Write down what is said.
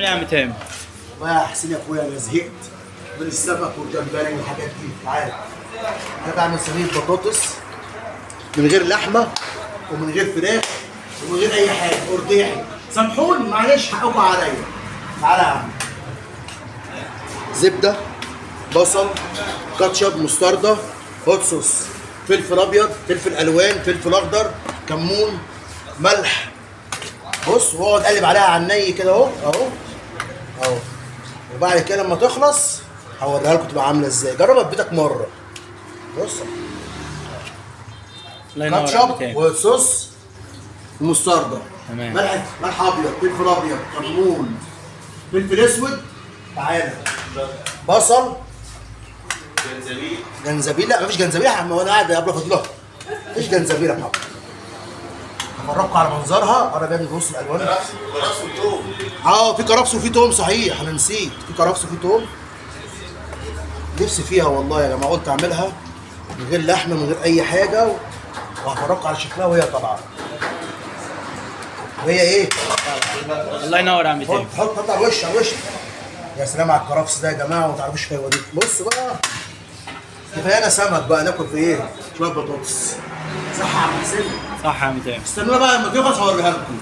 يا عم تامر. والله يا حسين يا اخويا انا زهقت من السمك والجمبري والحاجات دي. تعالى انا بعمل صينيه بطاطس من غير لحمه ومن غير فراخ ومن غير اي حاجه، قرداحي. سامحوني معلش حقكم عليا. تعالى يا عم. زبده، بصل، كاتشب، مستردة، هوت صوص، فلفل ابيض، فلفل الوان، فلفل اخضر، كمون، ملح. بص واقعد قلب عليها على الني كده اهو اهو اهو. وبعد كده لما تخلص هوريها لكم تبقى عامله ازاي. جربها في بيتك مره. بص الله ينور يا عم كاتشب تامر. وصوص ومستردة، تمام. ملح ابيض، فلفل ابيض، كمون، فلفل اسود. تعالى بصل، جنزبيل. لا مفيش جنزبيل يا عم، وانا قاعد قبل فضلها. مفيش جنزبيل يا محمد. هفرجكم على منظرها. انا جايب بص الالوان. كرفس وتوم. في كرفس وفي توم. صحيح انا نسيت، في كرفس وفي توم. نفسي فيها والله يا جماعه. قلت اعملها من غير لحمه من غير اي حاجه وهفرجكم على شكلها وهي طالعه. وهي ايه؟ الله ينور يا عم تامر. حط على الوش على الوش. يا سلام على الكرفس ده يا جماعه. وما تعرفوش فوائده. بص بقى كفايانا سمك بقى. ناكل في ايه؟ شويه بطاطس. صح يا عم حسين؟ صح يا عم تامر. استنونا بقى لما تخلص هوريها لكم.